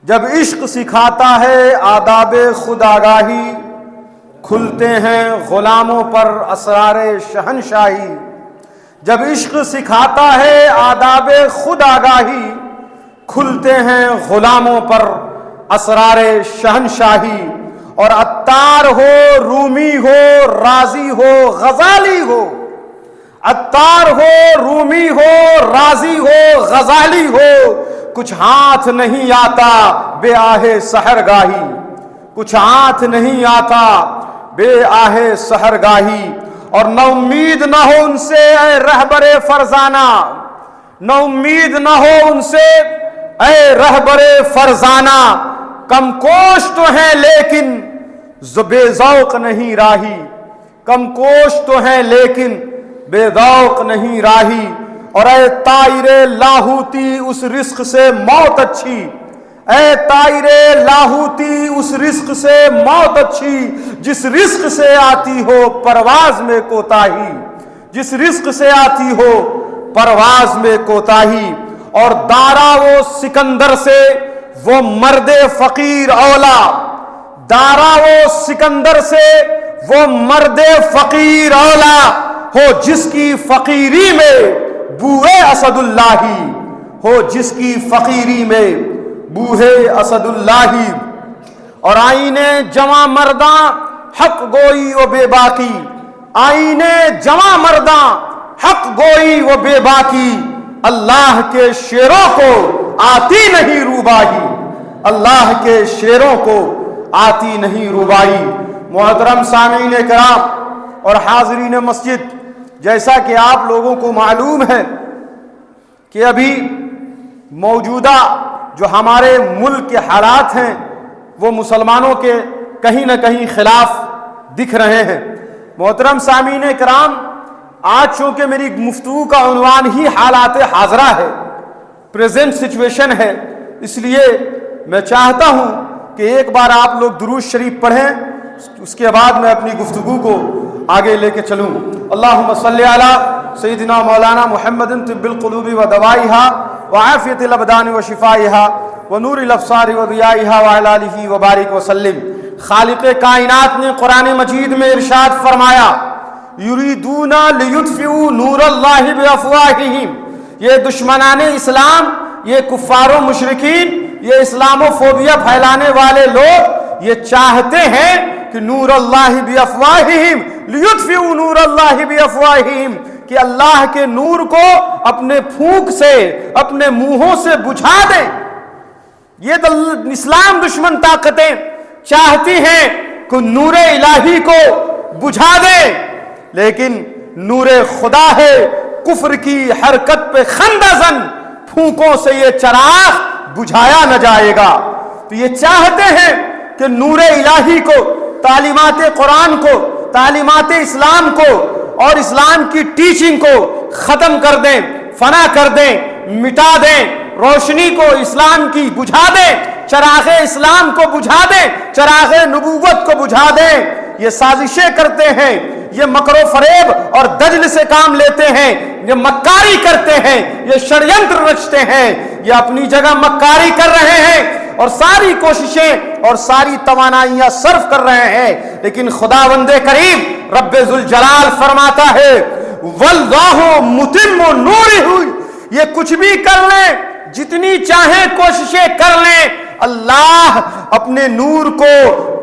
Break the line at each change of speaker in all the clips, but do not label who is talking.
جب عشق سکھاتا ہے آداب خود آگاہی، کھلتے ہیں غلاموں پر اسرار شہنشاہی۔ جب عشق سکھاتا ہے آداب خود آگاہی، کھلتے ہیں غلاموں پر اسرار شہنشاہی۔ اور عطار ہو، رومی ہو، رازی ہو، غزالی ہو، عطار ہو، رومی ہو، رازی ہو، غزالی ہو، کچھ ہاتھ نہیں آتا بے آہ سحرگاہی، کچھ ہاتھ نہیں آتا بے آہ سحرگاہی۔ اور نہ امید نہ ہو ان سے اے رہبر فرزانہ، نہ امید نہ ہو ان سے اے رہبر فرزانہ، کم کوش تو ہیں لیکن بے ذوق نہیں راہی، کم کوش تو ہیں لیکن بے ذوق نہیں راہی۔ اور اے طائر لاہوتی اس رزق سے موت اچھی، اے طائر لاہوتی اس رزق سے موت اچھی، جس رزق سے آتی ہو پرواز میں کوتاہی، جس رزق سے آتی ہو پرواز میں کوتاہی۔ اور دارا وہ سکندر سے وہ مرد فقیر اولا، دارا وہ سکندر سے وہ مرد فقیر اولا، ہو جس کی فقیری میں بوئے اسد اللہ، ہو جس کی فقیری میں بوئے اسد اللہ۔ اور آئینے جواں مرداں حق گوئی و بے باکی، آئینے جواں مرداں حق گوئی و بے باکی، اللہ کے شیروں کو آتی نہیں روبائی، اللہ کے شیروں کو آتی نہیں روبائی۔ محترم سامعین کرام اور حاضرین مسجد، جیسا کہ آپ لوگوں کو معلوم ہے کہ ابھی موجودہ جو ہمارے ملک کے حالات ہیں وہ مسلمانوں کے کہیں نہ کہیں خلاف دکھ رہے ہیں۔ محترم سامعین کرام، آج چونکہ میری گفتگو کا عنوان ہی حالات حاضرہ ہے، پریزنٹ سچویشن ہے، اس لیے میں چاہتا ہوں کہ ایک بار آپ لوگ درود شریف پڑھیں، اس کے بعد میں اپنی گفتگو کو آگے لے کے چلوں۔ اللہم صلی علی سیدنا مولانا محمد طب القلوب و دوائہا وعافیت الابدان و شفائہا ونور الابصار و ضیائہا وعلی آلہ وبارک وسلم۔ خالق کائنات نے قرآن مجید میں ارشاد فرمایا، یریدون لیطفئوا نور اللہ بافواہہم، یہ دشمنان اسلام، یہ کفار و مشرکین، یہ اسلام و فوبیا پھیلانے والے لوگ یہ چاہتے ہیں کہ نور اللہ بافواہہم، لیطفئوا نور اللہ بافواہہم، کہ اللہ کے نور کو اپنے پھونک سے، اپنے منہوں سے بجھا دیں۔ یہ اسلام دشمن طاقتیں چاہتی ہیں کہ نور الہی کو بجھا دیں، لیکن نور خدا ہے، کفر کی حرکت پہ خندہ زن، پھونکوں سے یہ چراغ بجھایا نہ جائے گا۔ تو یہ چاہتے ہیں کہ نور الہی کو، تعلیمات قرآن کو، تعلیمات اسلام کو اور اسلام کی ٹیچنگ کو ختم کر دیں، فنا کر دیں، مٹا دیں، روشنی کو اسلام کی بجھا دیں، چراغ اسلام کو بجھا دیں، چراغ نبوت کو بجھا دیں۔ یہ سازشیں کرتے ہیں، یہ مکر و فریب اور دجل سے کام لیتے ہیں، یہ مکاری کرتے ہیں، یہ شڑینتر رچتے ہیں، یہ اپنی جگہ مکاری کر رہے ہیں اور ساری کوششیں اور ساری توانائیاں صرف کر رہے ہیں، لیکن خداوند کریم رب ذوالجلال فرماتا ہے واللہ متم نورہ، یہ کچھ بھی کر لیں، جتنی چاہیں کوششیں کر لیں، اللہ اپنے نور کو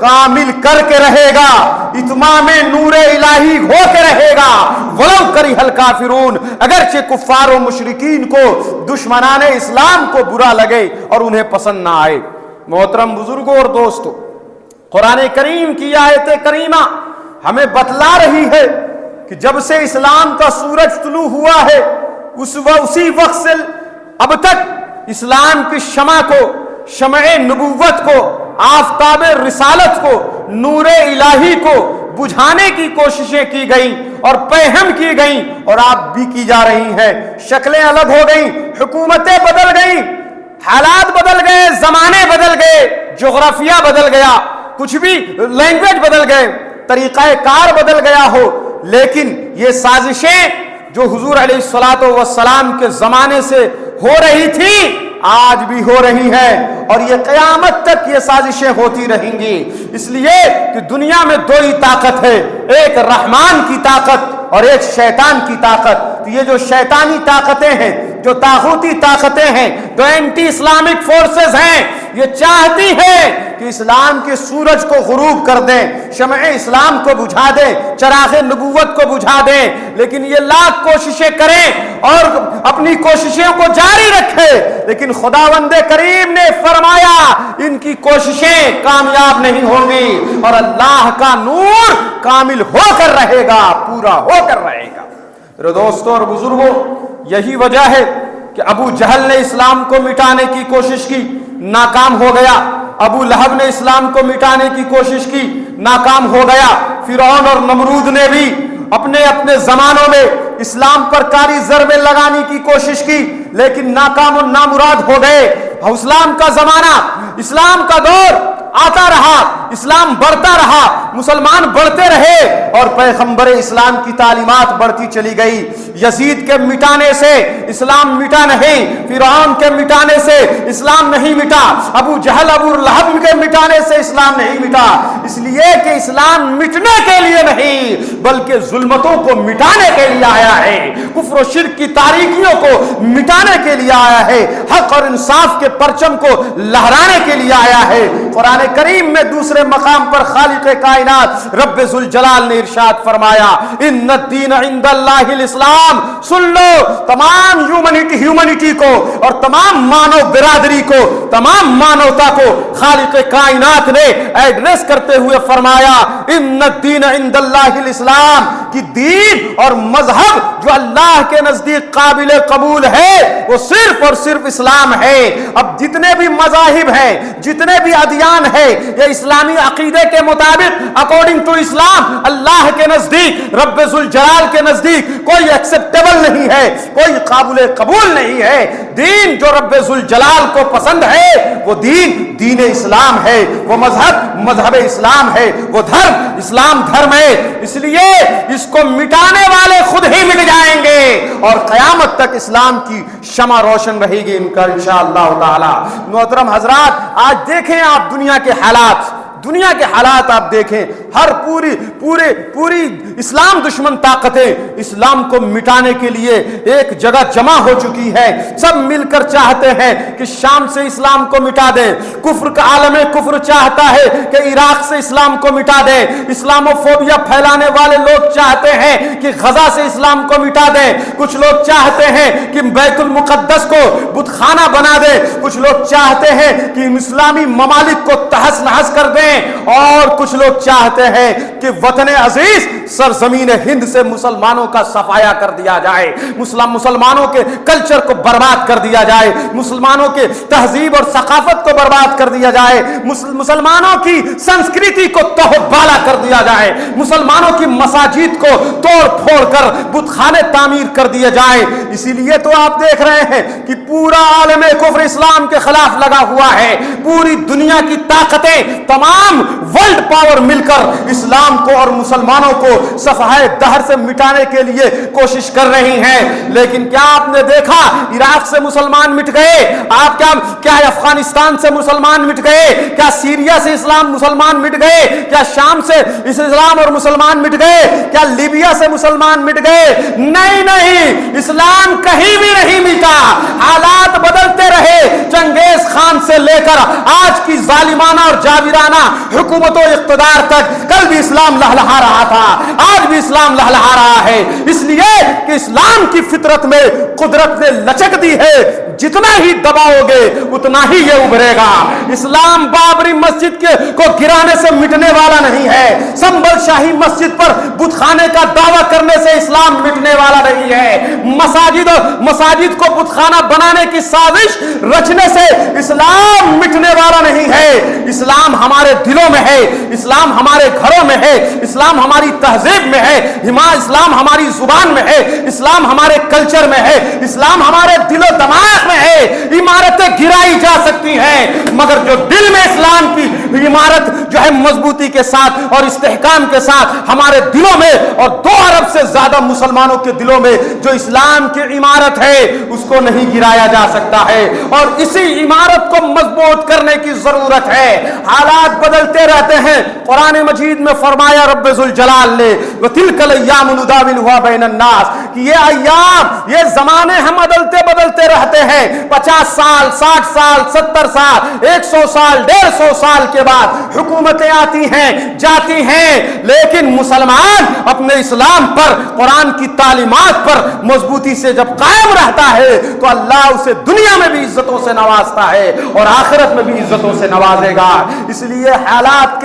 کامل کر کے رہے گا، اتمام نور الہی ہو کے رہے گا، ولو کرہ الکافرون، اگرچہ کفار و مشرکین کو، دشمنان اسلام کو برا لگے اور انہیں پسند نہ آئے۔ محترم بزرگوں اور دوستو، قرآن کریم کی آیت کریمہ ہمیں بتلا رہی ہے کہ جب سے اسلام کا سورج طلوع ہوا ہے، اسی وقت سے اب تک اسلام کی شمع کو، شمع نبوت کو، آفتاب رسالت کو، نور الہی کو بجھانے کی کوششیں کی گئیں اور پہم کی گئیں، اور آپ بھی کی جا رہی ہیں۔ شکلیں الگ ہو گئیں، حکومتیں بدل گئیں، حالات بدل گئے، زمانے بدل گئے، جغرافیہ بدل گیا، کچھ بھی لینگویج بدل گئے، طریقہ کار بدل گیا ہو، لیکن یہ سازشیں جو حضور علیہ الصلوۃ والسلام کے زمانے سے ہو رہی تھی، آج بھی ہو رہی ہیں اور یہ قیامت تک یہ سازشیں ہوتی رہیں گی، اس لیے کہ دنیا میں دو ہی طاقت ہے، ایک رحمان کی طاقت اور ایک شیطان کی طاقت۔ تو یہ جو شیطانی طاقتیں ہیں، جو طاغوتی طاقتیں ہیں، جو اینٹی اسلامک فورسز ہیں، یہ چاہتی ہیں کہ اسلام کے سورج کو غروب کر دیں، شمع اسلام کو بجھا دیں، چراغ نبوت کو بجھا دیں، لیکن یہ لاکھ کوششیں کریں اور اپنی کوششوں کو جاری رکھے، لیکن خداوند کریم نے فرمایا ان کی کوششیں کامیاب نہیں ہوں گی اور اللہ کا نور کامل ہو کر رہے گا، پورا ہو کر رہے گا۔ میرے دوستوں اور بزرگوں، یہی وجہ ہے کہ ابو جہل نے اسلام کو مٹانے کی کوشش کی، ناکام ہو گیا۔ ابو لہب نے اسلام کو مٹانے کی کوشش کی، ناکام ہو گیا۔ فرعون اور نمرود نے بھی اپنے اپنے زمانوں میں اسلام پر کاری ضربیں لگانے کی کوشش کی، لیکن ناکام اور نامراد ہو گئے۔ اسلام کا زمانہ، اسلام کا دور آتا رہا، اسلام بڑھتا رہا، مسلمان بڑھتے رہے اور پیغمبر اسلام کی تعلیمات بڑھتی چلی گئی۔ یزید کے مٹانے سے اسلام مٹا نہیں، فرعون کے مٹانے سے اسلام نہیں مٹا، ابو جہل ابو لہب کے مٹانے سے اسلام نہیں مٹا، اس لیے کہ اسلام مٹنے کے لیے نہیں بلکہ ظلمتوں کو مٹانے کے لیے آیا ہے، کفر و شرک کی تاریکیوں کو مٹانے کے لیے آیا ہے، حق اور انصاف کے پرچم کو لہرانے کے لیے آیا ہے۔ قرآن کریم میں دوسرے مقام پر خالق کائنات رب ذوالجلال نے ارشاد فرمایا ان الدین عند اللہ الاسلام۔ سن لو، تمام ہیومنٹی کو اور تمام مانو برادری کو، تمام مانوتا کو خالق کائنات نے ایڈریس کرتے ہوئے فرمایا ان الدین عند اللہ الاسلام، کہ دین اور مذہب جو اللہ کے نزدیک قابل قبول ہے وہ صرف اور صرف اسلام ہے۔ اب جتنے بھی مذاہب ہیں، جتنے بھی ادیان ہے، یہ اسلامی عقیدے کے مطابق اکارڈنگ ٹو اسلام اللہ کے نزدیک، رب ذوالجلال کے نزدیک کوئی ایکسپٹیبل نہیں ہے، کوئی قابل قبول نہیں ہے۔ دین جو رب ذوالجلال کو پسند ہے وہ دین اسلام ہے، وہ مذہب اسلام ہے، وہ دھرم اسلام دھرم ہے۔ اس لیے اس کو مٹانے والے خود ہی مٹ جائیں گے اور قیامت تک اسلام کی شمع روشن رہے گی انشاءاللہ تعالی۔ محترم حضرات، آج دیکھیں آپ دنیا کے حالات آپ دیکھیں، ہر پوری اسلام دشمن طاقتیں اسلام کو مٹانے کے لیے ایک جگہ جمع ہو چکی ہے، سب مل کر چاہتے ہیں کہ شام سے اسلام کو مٹا دیں، کفر کا عالم کفر چاہتا ہے کہ عراق سے اسلام کو مٹا دیں، اسلاموفوبیا پھیلانے والے لوگ چاہتے ہیں کہ غزہ سے اسلام کو مٹا دیں، کچھ لوگ چاہتے ہیں کہ بیت المقدس کو بت خانہ بنا دیں، کچھ لوگ چاہتے ہیں کہ اسلامی ممالک کو تہس نہس کر دیں، اور کچھ لوگ چاہتے ہیں کہ وطن عزیز سرزمین ہند سے مسلمانوں کا صفایا کر دیا جائے، مسلمانوں کے کلچر کو برباد کر دیا جائے، مسلمانوں کے تہذیب اور ثقافت کو برباد کر دیا جائے، مسلمانوں کی سنسکرتی کو توہ بالا کر دیا جائے، مسلمانوں کی مساجد کو توڑ پھوڑ کر بت خانے تعمیر کر دیے جائے۔ اسی لیے تو آپ دیکھ رہے ہیں کہ پورا عالم کفر اسلام کے خلاف لگا ہوا ہے، پوری دنیا کی طاقتیں، تمام ورلڈ پاور مل کر اسلام کو اور مسلمانوں کو صفحہ دہر سے مٹانے کے لیے کوشش کر رہی ہیں۔ لیکن کیا آپ نے دیکھا عراق سے مسلمان مٹ گئے؟ آپ کیا افغانستان سے مسلمان مٹ گئے؟ کیا سیریا سے مسلمان مٹ گئے؟ کیا شام سے اسلام اور مسلمان مٹ گئے؟ کیا لیبیا سے مسلمان مٹ گئے؟ نہیں، اسلام کہیں بھی نہیں مٹا، حالات بدلتے رہے، چنگیز خان سے لے کر آج کی ظالمانہ اور جابرانہ حکومت و اقتدار تک کل بھی اسلام لہلہا رہا تھا، آج بھی اسلام لہلہا رہا ہے، اس لیے کہ اسلام کی فطرت میں قدرت نے لچک دی ہے، جتنا ہی دباؤ گے اتنا ہی یہ ابھرے گا۔ اسلام بابری مسجد کو گرانے سے مٹنے والا نہیں ہے، سنبل شاہی مسجد پر بت خانے کا دعویٰ کرنے سے اسلام مٹنے والا نہیں ہے، مساجد کو بت خانہ بنانے کی سازش رچنے سے اسلام مٹنے والا نہیں ہے۔ اسلام ہمارے دلوں میں ہے، اسلام ہمارے گھروں میں ہے، اسلام ہماری تہذیب میں ہے، اسلام ہماری زبان میں ہے، اسلام ہمارے کلچر میں ہے، اسلام ہمارے دل و دماغ میں ہے۔ عمارتیں گرائی جا سکتی ہیں مگر جو دل میں اسلام کی عمارت جو ہے مضبوطی کے ساتھ اور استحکام کے ساتھ ہمارے دلوں میں، اور 2 ارب سے زیادہ مسلمانوں کے دلوں میں جو اسلام کی عمارت ہے اس کو نہیں گرایا جا سکتا ہے، اور اسی عمارت کو مضبوط کرنے کی ضرورت ہے۔ حالات بدلتے رہتے ہیں، قرآن مجید میں فرمایا رب ذوالجلال نے وَتِلْكَ الْأَيَّامُ نُدَاوِلُهَا بَيْنَ النَّاسِ کہ یہ ایام، یہ زمانے ہم بدلتے رہتے ہیں۔ 50 سال، 60 سال، 70 سال، 100 سال، 150 سال کے بعد حکومتیں آتی ہیں جاتی ہیں، لیکن مسلمان اپنے اسلام پر، قرآن کی تعلیمات پر مضبوطی سے جب قائم رہتا ہے تو اللہ اسے دنیا میں بھی عزتوں سے نوازتا ہے اور آخرت میں بھی عزتوں سے نوازے گا۔ اس لیے حالات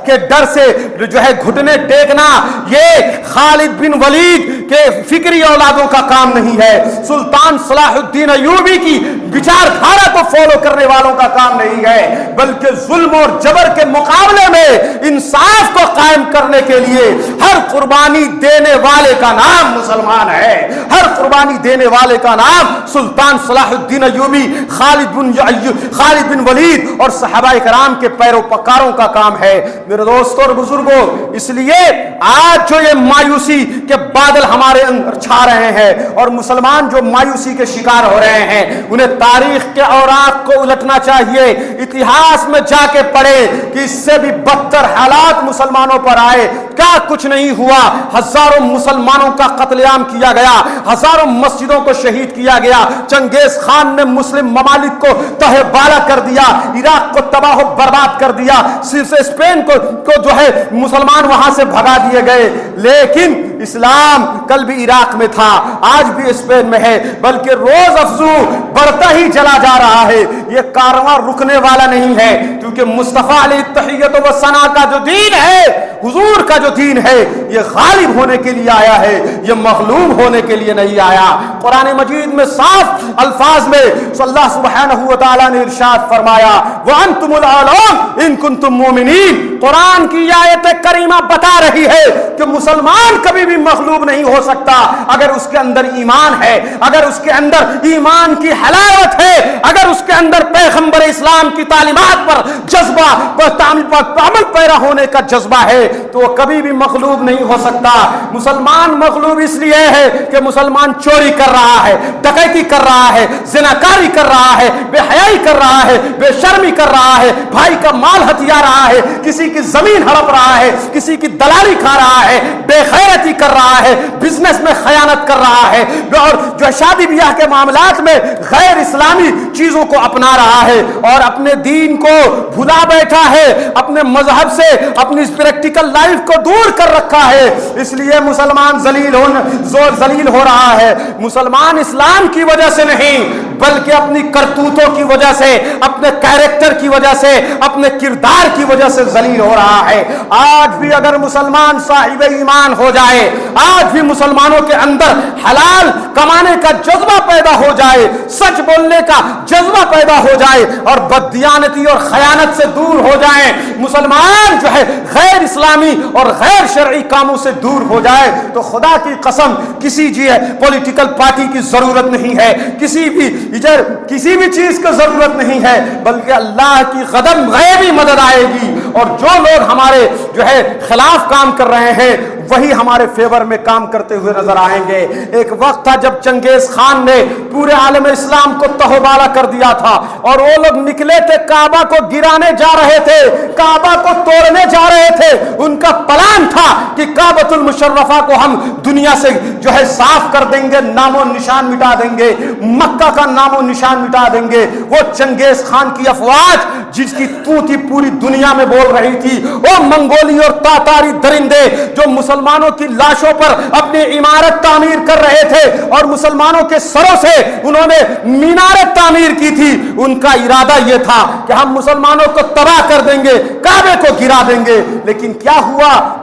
کے ڈر سے جو ہے گھٹنے ٹیکنا یہ خالد بن ولید کے فکری اولادوں کا کام نہیں ہے، سلطان صلاح الدین ایوبی کی وچار دھارا کو فالو کرنے والوں کا کام نہیں ہے، بلکہ ظلم اور جبر کے مقابلے میں انصاف کو قائم کرنے کے لیے ہر قربانی دینے والے کا نام مسلمان ہے، ہر قربانی دینے والے کا نام سلطان صلاح الدین ایوبی، خالد بن ولید اور صحابہ کرام کے پیروکاروں کا کام ہے۔ میرے دوستوں اور بزرگوں، اس لیے آج جو یہ مایوسی کے بادل ہمارے اندر چھا رہے ہیں اور مسلمان جو مایوسی کے شکار ہو رہے ہیں، انہیں تاریخ کے اوراق کو الٹنا چاہیے، اتہاس میں جا کے پڑھے کہ اس سے بھی بدتر حالات مسلمانوں پر آئے، کیا کچھ نہیں ہوا۔ ہزاروں مسلمانوں کا قتل عام کیا گیا، ہزاروں مسجدوں کو شہید کیا گیا، چنگیز خان نے مسلم ممالک کو تہہ بالا کر دیا، عراق کو تباہ و برباد کر دیا، صرف اسپین کو جو ہے مسلمان وہاں سے بھگا دیے گئے، لیکن اسلام کل بھی عراق میں تھا، آج بھی اسپین میں ہے، بلکہ روز افزو بڑھتا ہی چلا جا رہا ہے۔ یہ کارواں رکنے والا نہیں ہے، کیونکہ مصطفیٰ علیہ التحیۃ و ثنا کا جو دین ہے، حضور کا جو دین ہے، یہ غالب ہونے کے لیے آیا ہے، یہ مغلوب ہونے کے لیے نہیں آیا۔ قرآن مجید میں صاف الفاظ میں اللہ سبحانہ و تعالیٰ نے ارشاد فرمایا وَأَنْتُمُ الْأَعْلَوْنَ إِن كُنتُم مُؤْمِنِينَ۔ قرآن کی یہ آیت کریمہ بتا رہی ہے کہ مسلمان کبھی بھی مغلوب نہیں ہو سکتا اگر اس کے اندر ایمان ہے، اگر اس کے اندر ایمان کی حلاوت ہے، اگر اس کے اندر پیغمبر اسلام کی تعلیمات پر جذبہ عمل پیرا ہونے کا جذبہ ہے تو وہ کبھی بھی مغلوب نہیں ہو سکتا۔ مسلمان مغلوب اس لیے ہے کہ مسلمان چوری کر رہا ہے، ڈکیتی کر رہا ہے، زناکاری کر رہا ہے، بے حیائی کر رہا ہے، بے شرمی کر رہا ہے، بھائی کا مال ہتھیا رہا ہے، کسی کی زمین ہڑپ رہا ہے، کسی کی دلالی کھا رہا ہے، بے غیرتی کر رہا ہے، بزنس میں خیانت کر رہا ہے، اور جو شادی بیاہ کے معاملات میں غیر اسلامی چیزوں کو اپنا رہا ہے اور اپنے دین کو بھلا بیٹھا ہے، اپنے مذہب سے اپنی پریکٹیکل لائف کو دور کر رکھا ہے، اس لیے مسلمان ذلیل ہو رہا ہے۔ مسلمان اسلام کی وجہ سے نہیں بلکہ اپنی کرتوتوں کی وجہ سے، اپنے کیریکٹر کی وجہ سے، اپنے کردار کی وجہ سے ذلیل ہو رہا ہے۔ آج بھی اگر مسلمان صاحب ایمان ہو جائے، آج بھی مسلمانوں کے اندر حلال کمانے کا جذبہ پیدا ہو جائے، سچ بولنے کا جذبہ پیدا ہو جائے اور بددیانتی اور خیانت سے دور ہو جائیں، مسلمان جو ہے غیر اسلامی اور غیر شرعی کاموں سے دور ہو جائے تو خدا کی قسم کسی پولیٹیکل پارٹی کی ضرورت نہیں ہے، کسی بھی چیز کی ضرورت نہیں ہے، بلکہ اللہ کی غیبی مدد آئے گی اور جو لوگ ہمارے جو ہے خلاف کام کر رہے ہیں وہی ہمارے فیور میں کام کرتے ہوئے نظر آئیں گے۔ ایک وقت تھا جب چنگیز خان نے پورے عالم اسلام کو تہوبالا کر دیا تھا اور وہ لوگ نکلے تھے، کعبہ کو گرانے جا رہے تھے، کعبہ کو توڑنے جا رہے تھے۔ ان کا پلان تھا کہ کعبۃ المشرفہ کو ہم دنیا سے جو ہے صاف کر دیں گے، نام و نشان مٹا دیں گے، مکہ کا نام و نشان مٹا دیں گے۔ وہ چنگیز خان کی افواج جس کی توتی پوری دنیا میں بول رہی تھی، وہ منگولی اور تاتاری درندے جو مسلمانوں کی لاشوں پر اپنی عمارت تعمیر کر رہے تھے اور مسلمانوں کے سروں سے انہوں نے مینارت تعمیر کی تھی، ان کا ارادہ یہ تھا کہ ہم مسلمانوں کو تباہ کر دیں گے، کعبے کو گرا دیں گے۔ لیکن کیا ہوا؟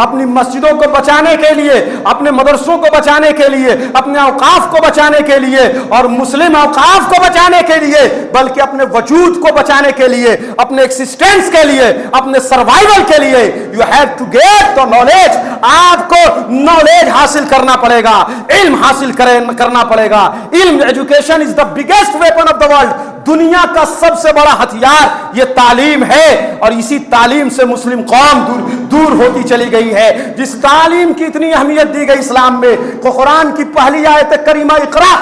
اپنی مسجدوں کو بچانے کے لیے, اپنے مدرسوں کو بچانے کے لیے, اپنے اوقاف کو بچانے کے لیے اور مسلم اوقاف کو بچانے کے لیے, بلکہ اپنے وجود کو بچانے کے لیے, اپنے ایکسسٹنس کے لیے, اپنے سروائیول کے لیے, you have to get the knowledge. آپ کو نالج حاصل کرنا پڑے گا, علم حاصل کرنا پڑے گا. علم, education is the biggest weapon of the world. دنیا کا سب سے بڑا ہتھیار یہ تعلیم ہے, اور اسی تعلیم سے مسلم قوم دور ہوتی چلی گئی ہے. جس تعلیم کی اتنی اہمیت دی گئی اسلام میں, قرآن کی پہلی آیت کریمہ اقرا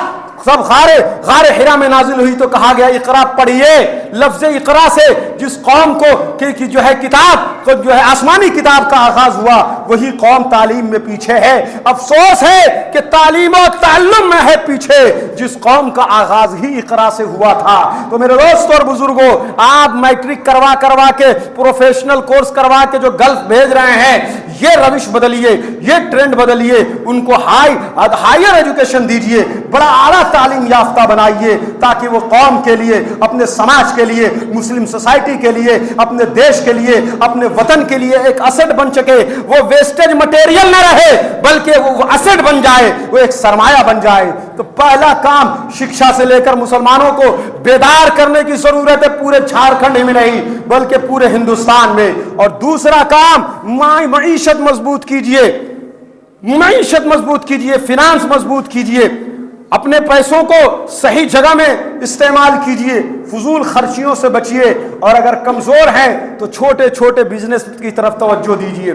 سب غار حرا میں نازل ہوئی تو کہا گیا اقرا پڑھیے. لفظ اقرا سے جس قوم کو کہ جو ہے کتاب کو جو ہے آسمانی کتاب کا آغاز ہوا, وہی قوم تعلیم میں پیچھے ہے. افسوس ہے کہ تعلیم و تعلم میں ہے پیچھے جس قوم کا آغاز ہی اقرا سے ہوا تھا. تو میرے دوستوں اور بزرگوں, آپ میٹرک کروا کے پروفیشنل کورس کروا کے جو گلف بھیج رہے ہیں, یہ روش بدلیے, یہ ٹرینڈ بدلیے. ان کو ہائر ایجوکیشن دیجیے, بڑا اعلیٰ تعلیم یافتہ بنائیے, تاکہ وہ قوم کے لیے, اپنے سماج کے لیے, مسلم سوسائٹی کے لیے, اپنے دیش کے لیے, اپنے وطن کے لیے ایک ایسٹ بن سکے. وہ ویسٹیج مٹیریل نہ رہے, بلکہ وہ ایسٹ بن جائے, وہ ایک سرمایہ بن جائے. تو پہلا کام شکشا سے لے کر مسلمانوں کو بیدار کرنے کی ضرورت ہے, پورے جھارکھنڈ میں نہیں بلکہ پورے ہندوستان میں. اور دوسرا کام, معیشت مضبوط کیجئے, معیشت مضبوط کیجئے, فینانس مضبوط کیجئے, اپنے پیسوں کو صحیح جگہ میں استعمال کیجئے, فضول خرچیوں سے بچیے, اور اگر کمزور ہیں تو چھوٹے چھوٹے بزنس کی طرف توجہ دیجئے.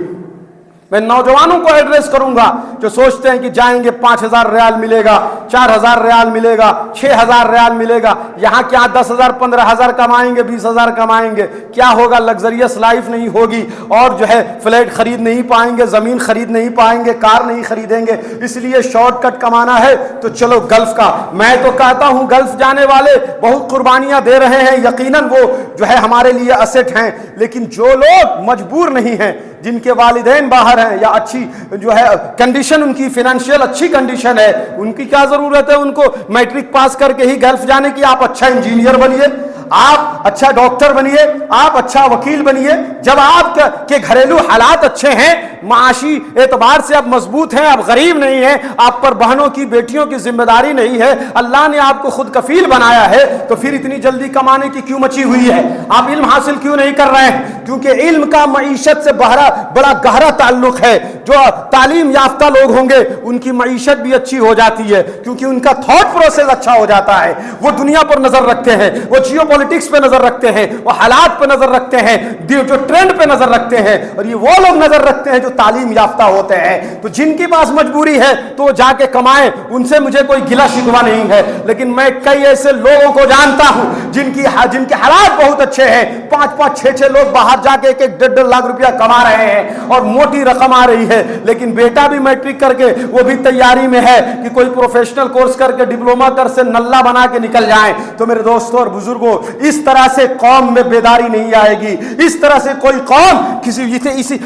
میں نوجوانوں کو ایڈریس کروں گا جو سوچتے ہیں کہ جائیں گے 5,000 ریال ملے گا, 4,000 ریال ملے گا, 6,000 ریال ملے گا, یہاں کیا 10,000 15,000 کمائیں گے, 20,000 کمائیں گے, کیا ہوگا؟ لگزریس لائف نہیں ہوگی, اور جو ہے فلیٹ خرید نہیں پائیں گے, زمین خرید نہیں پائیں گے, کار نہیں خریدیں گے. اس لیے شارٹ کٹ کمانا ہے تو چلو گلف کا. میں تو کہتا ہوں گلف جانے والے بہت قربانیاں دے رہے ہیں, یقیناً وہ جو ہے ہمارے لیے اسٹ ہیں, لیکن جو لوگ مجبور نہیں ہیں, جن کے والدین باہر ہیں یا اچھی جو ہے کنڈیشن, ان کی فینانشیل اچھی کنڈیشن ہے, ان کی کیا ضرورت ہے ان کو میٹرک پاس کر کے ہی گلف جانے کی؟ آپ اچھا انجینئر بنیے, آپ اچھا ڈاکٹر بنیے, آپ اچھا وکیل بنیے. جب آپ کے گھریلو حالات اچھے ہیں, معاشی اعتبار سے آپ مضبوط ہیں, آپ غریب نہیں ہیں, آپ پر بہنوں کی بیٹیوں کی ذمہ داری نہیں ہے, اللہ نے آپ کو خود کفیل بنایا ہے, تو پھر اتنی جلدی کمانے کی کیوں مچی ہوئی ہے؟ آپ علم حاصل کیوں نہیں کر رہے ہیں؟ کیونکہ علم کا معیشت سے بڑا گہرا تعلق ہے. جو تعلیم یافتہ لوگ ہوں گے ان کی معیشت بھی اچھی ہو جاتی ہے, کیونکہ ان کا تھاٹ پروسیس اچھا ہو جاتا ہے. وہ دنیا پر نظر رکھتے ہیں, وہ جیو پولیٹکس پہ نظر رکھتے ہیں, وہ حالات پہ نظر رکھتے ہیں, جو ٹرینڈ پہ نظر رکھتے ہیں, اور یہ وہ لوگ نظر رکھتے ہیں جو تعلیم یافتہ ہوتے ہیں. تو جن کی پاس مجبوری ہے تو وہ جا کے کمائیں, ان سے مجھے کوئی گلا شکوہ نہیں ہے. لیکن میں کئی ایسے لوگوں کو جانتا ہوں جن کے حالات بہت اچھے ہیں, 5-5 6-6 لوگ باہر جا کے 1-1.5 لاکھ روپیہ کما رہے ہیں, اور موٹی رقم آ رہی ہے, لیکن بیٹا بھی میٹرک کر کے وہ بھی تیاری میں ہے کہ کوئی پروفیشنل کورس کر کے ڈپلوما کر سے نلہ بنا کے نکل جائیں. تو میرے دوستوں اور بزرگوں, اس طرح سے قوم میں بیداری نہیں آئے گی. اس طرح سے کوئی قوم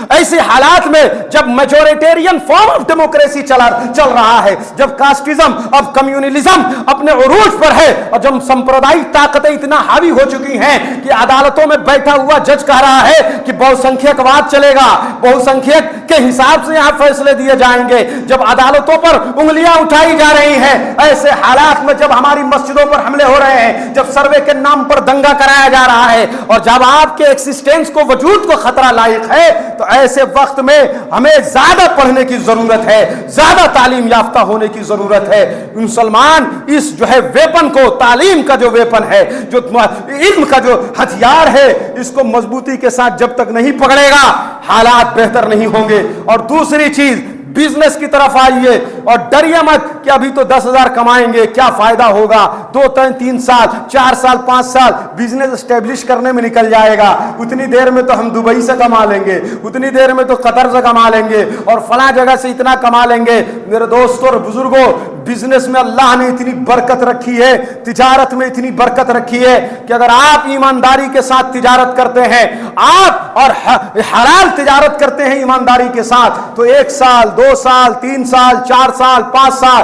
ایسے حالات میں جب میجورٹیرین فارم آف ڈیموکریسی چل رہا ہے, جب کاسٹزم اب کمیونلزم اپنے عروج پر ہے, اور جب سمپردائی طاقتیں اتنا حاوی ہو چکی ہیں کہ عدالتوں میں بیٹھا ہوا جج کہہ رہا ہے کہ بہو سنکھیک واد چلے گا, بہو سنکھیک کے حساب سے یہاں فیصلے دیے جائیں گے, جب عدالتوں پر انگلیاں اٹھائی جا رہی ہیں, ایسے حالات میں جب ہماری مسجدوں پر حملے ہو رہے ہیں, جب سروے کے نام پر دنگا کرایا جا رہا ہے, اور جب آپ کے ایکسسٹنس کو, وجود کو خطرہ لاحق ہے, تو ایسے وقت میں ہمیں زیادہ پڑھنے کی ضرورت ہے, زیادہ تعلیم یافتہ ہونے کی ضرورت ہے. مسلمان اس جو ہے ویپن کو, تعلیم کا جو ویپن ہے, جو علم کا جو ہتھیار ہے, اس کو مضبوطی کے ساتھ جب تک نہیں پکڑے گا, حالات بہتر نہیں ہوں گے. اور دوسری چیز, بزنس کی طرف آئیے, اور ڈریے مت کہ ابھی تو 10,000 کمائیں گے, کیا فائدہ ہوگا, 2-3 سال 4 سال 5 سال بزنس اسٹیبلش کرنے میں نکل جائے گا. اتنی دیر میں تو ہم دبئی سے کما لیں گے, اتنی دیر میں تو قطر سے کما لیں گے, اور فلاں جگہ سے اتنا کما لیں گے. میرے دوستوں اور بزرگوں, بزنس میں اللہ نے اتنی برکت رکھی ہے, تجارت میں اتنی برکت رکھی ہے کہ اگر آپ ایمانداری کے ساتھ تجارت کرتے ہیں, آپ اور حلال تجارت کرتے ہیں ایمانداری کے ساتھ, تو 1 سال 2 سال 3 سال 4 سال 5 سال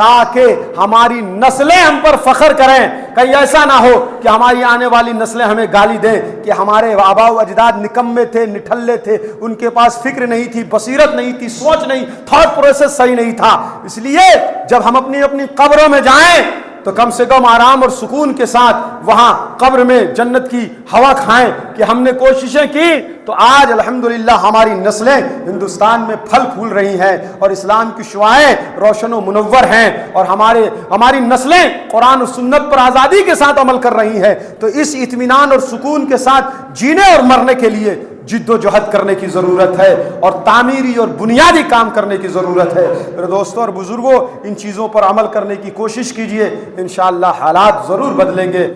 تاکہ ہماری نسلیں ہم پر فخر کریں. کہیں ایسا نہ ہو کہ ہماری آنے والی نسلیں ہمیں گالی دیں کہ ہمارے آباء و اجداد نکمے تھے, نٹھلے تھے, ان کے پاس فکر نہیں تھی, بصیرت نہیں تھی, سوچ نہیں, تھاٹ پروسیس صحیح نہیں تھا. اس لیے جب ہم اپنی اپنی قبروں میں جائیں تو کم سے کم آرام اور سکون کے ساتھ وہاں قبر میں جنت کی ہوا کھائیں کہ ہم نے کوششیں کی تو آج الحمدللہ ہماری نسلیں ہندوستان میں پھل پھول رہی ہیں اور اسلام کی شعاعیں روشن و منور ہیں اور ہماری نسلیں قرآن و سنت پر آزادی کے ساتھ عمل کر رہی ہیں. تو اس اطمینان اور سکون کے ساتھ جینے اور مرنے کے لیے جد و جہد کرنے کی ضرورت ہے اور تعمیری اور بنیادی کام کرنے کی ضرورت ہے. میرے دوستوں اور بزرگوں, ان چیزوں پر عمل کرنے کی کوشش کیجئے, انشاءاللہ حالات ضرور بدلیں گے.